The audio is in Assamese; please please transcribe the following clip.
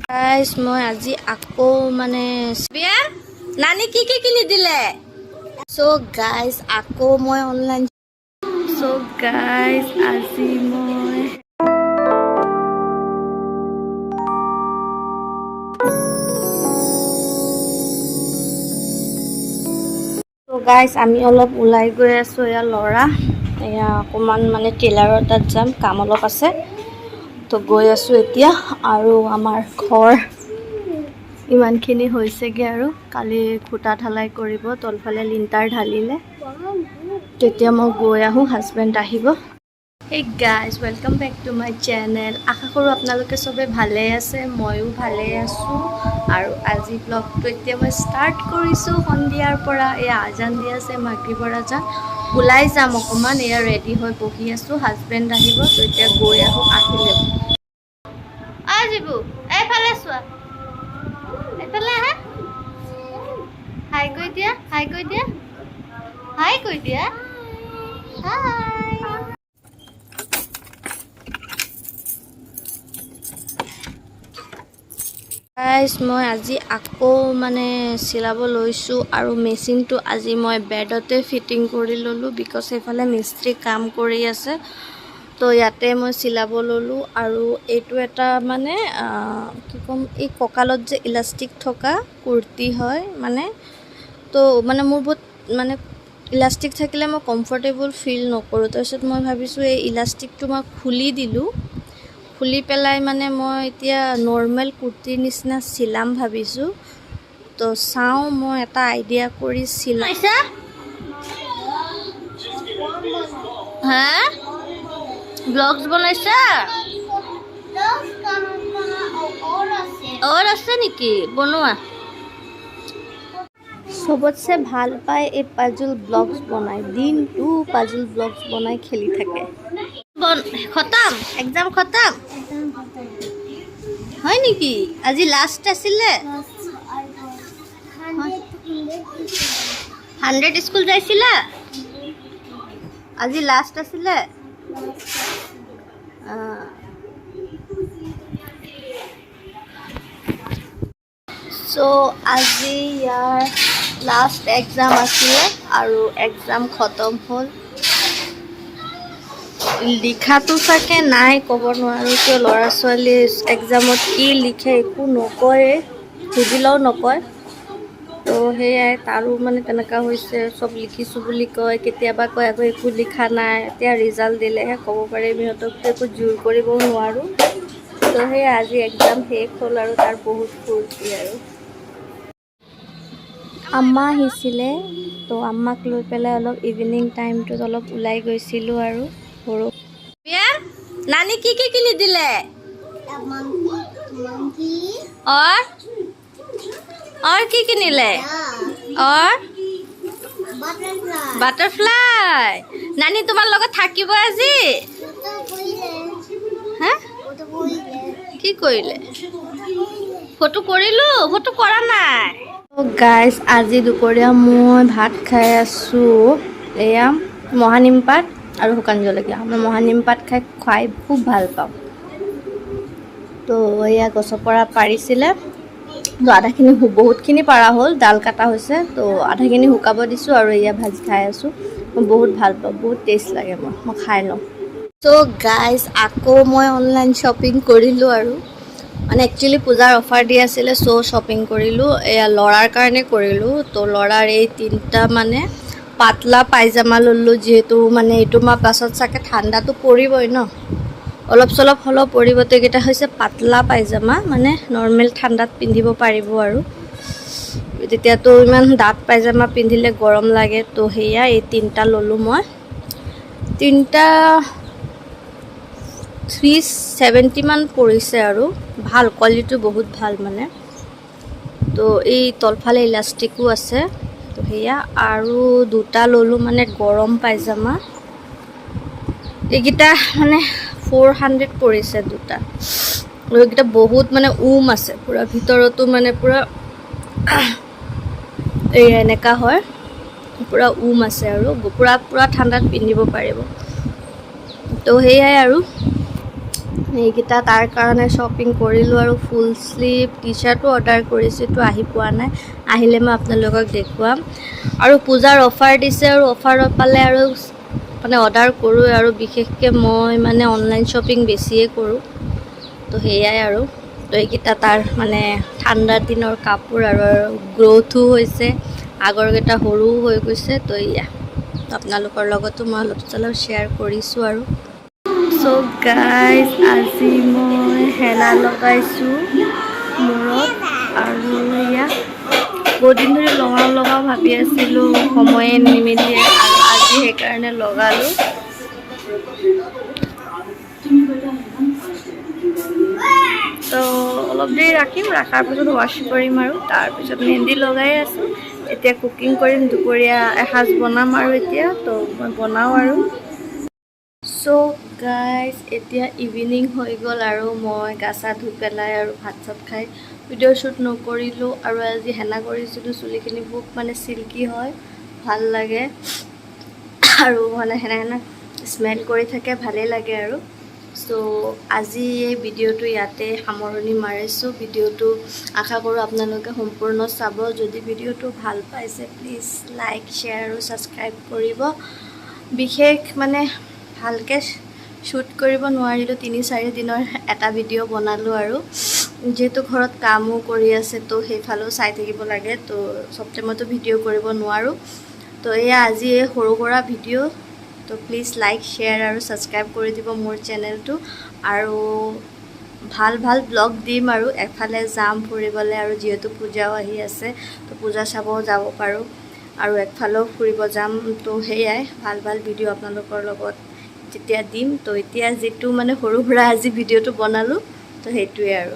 গাইজ মই আজি আকৌ মানে Zibyan নানি কি কিনি দিলে চ' গাইজ আকৌ মই অনলাইন চ' গাইজ আজি মই গাইজ আমি অলপ ওলাই গৈ আছো এয়া লৰা এয়া অকমান মানে টেইলাৰৰ তাত যাম কাম অলপ আছে তো গৈ আছো এতিয়া আৰু আমাৰ ঘৰ ইমানখিনি হৈছেগে আৰু কালি খুটা ঢালাই কৰিব তলফালে লিন্টাৰ ঢালিলে তেতিয়া মই গৈ আহো হাজবেণ্ড আহিব Hey guys, welcome back to my channel. আশা কৰো আপোনালোকে সবে ভালে আছে ময়ো ভালে আছো আৰু আজি ব্লগটো এতিয়া মই ষ্টাৰ্ট কৰিছো সন্ধিয়াৰ পৰা এই আজান দি আছে মাগৰিবৰ আজান ওলাই যাম অকমান এয়া ৰেডি হৈ বহি আছো হাজবেণ্ড আহিব তো এতিয়া গৈ আহো আহিলে আজিবু এইফালে চোৱা এইফালে আহা হাই কৈ দিয়া হাই কৈ দিয়া হাই কৈ দিয়া হাই গাইজ মই আজি আকৌ মানে চিলাব লৈছো আৰু মেচিনটো আজি মই বেডতে ফিটিং কৰি ললো বিকজ এফালে মিস্ত্ৰী কাম কৰি আছে তো ইয়াতে মই চিলাব ললো আৰু এইটো এটা মানে কি কম এই ককালত যে ইলাষ্টিক থকা কুৰ্তি হয় মানে তো মানে মোৰ বহুত মানে ইলাষ্টিক থাকিলে মই কমফৰ্টেবল ফিল নকৰো তাৰপিছত মই ভাবিছো এই ইলাষ্টিকটো মই খুলি দিলো খুলি পেলাই মানে মই এতিয়া নৰ্মেল কুৰ্তি নিচিনা চিলাম ভাবিছো তো চাও মই এটা আইডিয়া কৰি চিলাইছা হা ব্লগস বনাইছা और আছে নেকি বনোৱা সবতছে ভাল পায় এই পাজল ব্লগস বনাই দিনটো পাজল ব্লগস বনাই খেলি থাকে খতম এক্সাম খতম হয় নেকি আজি লাষ্ট আছিলে 100 স্কুল যাইছিলা আজি লাষ্ট আছিলে সো আজি ইয়াৰ লাষ্ট এক্সাম আছিলে আৰু এক্সাম খতম হ'ল লিখাটো চাগে নাই ক'ব নোৱাৰো কিয় ল'ৰা ছোৱালী এক্সামত কি লিখে একো নকয় সুধিলেও নকয় তো সেয়াই তাৰো মানে তেনেকুৱা হৈছে চব লিখিছোঁ বুলি কয় কেতিয়াবা কয় আকৌ একো লিখা নাই এতিয়া ৰিজাল্ট দিলেহে ক'ব পাৰিম সিহঁতক একো জোৰ কৰিব নোৱাৰোঁ তো সেয়া আজি এক্সাম শেষ হ'ল আৰু তাৰ বহুত ফূৰ্তি আৰু আম্মা আহিছিলে তো আম্মাক লৈ পেলাই অলপ ইভিনিং টাইমটোত অলপ ওলাই গৈছিলোঁ আৰু সৰু নানি কি কিনি দিলে और কি কিনিলে और বাটাৰফ্লাই নানি তোমাৰ লগত থাকিব আজি হা কি কৰিলে ফটো কৰিলো ফটো কৰা নাই গাইজ আজি দুপৰীয়া মই ভাত খাই আছো এয়া মহানিম পাত আৰু শুকান জলকীয়া মই মহানিম পাত খাই খুব ভাল পাওঁ তো এয়া গছৰ পৰা পাৰিছিলে তো আধাখিনি বহুতখিনি পাৰা হ'ল ডাল কাটা হৈছে তো আধাখিনি শুকাব দিছোঁ আৰু এয়া ভাজি খাই আছোঁ মই বহুত ভাল পাওঁ বহুত টেষ্ট লাগে মই খাই লওঁ তো গাইজ আকৌ মই অনলাইন শ্বপিং কৰিলোঁ আৰু মানে একচুৱেলি পূজাৰ অফাৰ দি আছিলে চ' শ্বপিং কৰিলোঁ এয়া ল'ৰাৰ কাৰণে কৰিলোঁ তো ল'ৰাৰ এই তিনিটা মানে পাতলা পায়জামা ললোঁ যিহেতু মানে এইটো মাহ পাছত চাগে ঠাণ্ডাটো পৰিবই ন অলপ চলপ হ'লেও পৰিব তো এইকেইটা হৈছে পাতলা পায়জামা মানে নৰ্মেল ঠাণ্ডাত পিন্ধিব পাৰিব আৰু তেতিয়াতো ইমান ডাঠ পায়জামা পিন্ধিলে গৰম লাগে তো সেয়া এই তিনিটা ললোঁ মই তিনিটা 370 মান পৰিছে আৰু ভাল কোৱালিটি বহুত ভাল মানে তো এই তলফালে ইলাষ্টিকো আছে তো সেয়া আৰু দুটা ললোঁ মানে গৰম পায়জামা এইকেইটা মানে 400 পৰিছে দুটা আৰু এইকেইটা বহুত মানে আছে পুৰা ভিতৰতো মানে পুৰা এই এনেকা হয় পুৰা আছে আৰু পুৰা ঠাণ্ডাত পিন্ধিব পাৰিব তো সেয়াই আৰু এইকেইটা তাৰ কাৰণে শ্বপিং কৰিলোঁ আৰু ফুল স্লিভ টি শ্বাৰ্টো অৰ্ডাৰ কৰিছোঁ, এইটো আহি পোৱা নাই, আহিলে মই আপোনালোকক দেখুৱাম। আৰু পূজাৰ অফাৰ দিছে আৰু অফাৰত পালে আৰু মানে অৰ্ডাৰ কৰোঁ আৰু বিশেষকৈ মই মানে অনলাইন শ্বপিং বেছিয়ে কৰোঁ। তো সেয়াই আৰু তো এইকেইটা তাৰ মানে ঠাণ্ডাৰ দিনৰ কাপোৰ আৰু গ্ৰ'থো হৈছে, আগৰকেইটা সৰুও হৈ গৈছে। তো এয়া আপোনালোকৰ লগতো মই অলপ চলপ শ্বেয়াৰ কৰিছোঁ আৰু। চ' গাইজ আজি মই হেনা লগাইছোঁ মূৰত আৰু এয়া বহুত দিন ধৰি লগাওঁ ভাবি আছিলোঁ, সময়ে নিমিলে আৰু আজি সেইকাৰণে লগালোঁ। তো অলপ দেৰি ৰাখিম, ৰখাৰ পিছত ৱাশ্ব কৰিম আৰু তাৰপিছত মেহেন্দি লগাই আছোঁ। এতিয়া কুকিং কৰিম, দুপৰীয়া এসাঁজ বনাম আৰু এতিয়া তো মই বনাওঁ আৰু। চ' গাইজ এতিয়া ইভিনিং হৈ গ'ল আৰু মই গা চা ধুই পেলাই আৰু ভাত চাত খাই ভিডিঅ' শ্বুট নকৰিলোঁ। আৰু আজি হেনা কৰিছিলোঁ, চুলিখিনি খুব মানে চিল্কি হয়, ভাল লাগে আৰু মানে হেনা স্মেল কৰি থাকে, ভালেই লাগে আৰু। চ' আজি এই ভিডিঅ'টো ইয়াতে সামৰণি মাৰিছোঁ। ভিডিঅ'টো আশা কৰোঁ আপোনালোকে সম্পূৰ্ণ চাব। যদি ভিডিঅ'টো ভাল পাইছে প্লিজ লাইক, শ্বেয়াৰ আৰু ছাবস্ক্ৰাইব কৰিব। বিশেষ মানে ভালকৈ শ্বুট কৰিব নোৱাৰিলোঁ, 3-4 দিনৰ এটা ভিডিঅ' বনালোঁ আৰু যিহেতু ঘৰত কামো কৰি আছে তো সেইফালেও চাই থাকিব লাগে, তো চব টাইমতো ভিডিঅ' কৰিব নোৱাৰোঁ। তো এয়া আজি এই সৰু সুৰা ভিডিঅ', তো প্লিজ লাইক, শ্বেয়াৰ আৰু ছাবস্ক্ৰাইব কৰি দিব মোৰ চেনেলটো। আৰু ভাল ভাল ব্লগ দিম আৰু এফালে যাম ফুৰিবলৈ, আৰু যিহেতু পূজাও আহি আছে তো পূজা চাব যাব পাৰোঁ আৰু একফালেও ফুৰিব যাম। তো সেয়াই ভাল ভাল ভিডিঅ' আপোনালোকৰ লগত যেতিয়া দিম। তো এতিয়া যিটো মানে সৰু সুৰা আজি ভিডিঅ'টো বনালোঁ তো সেইটোৱে আৰু।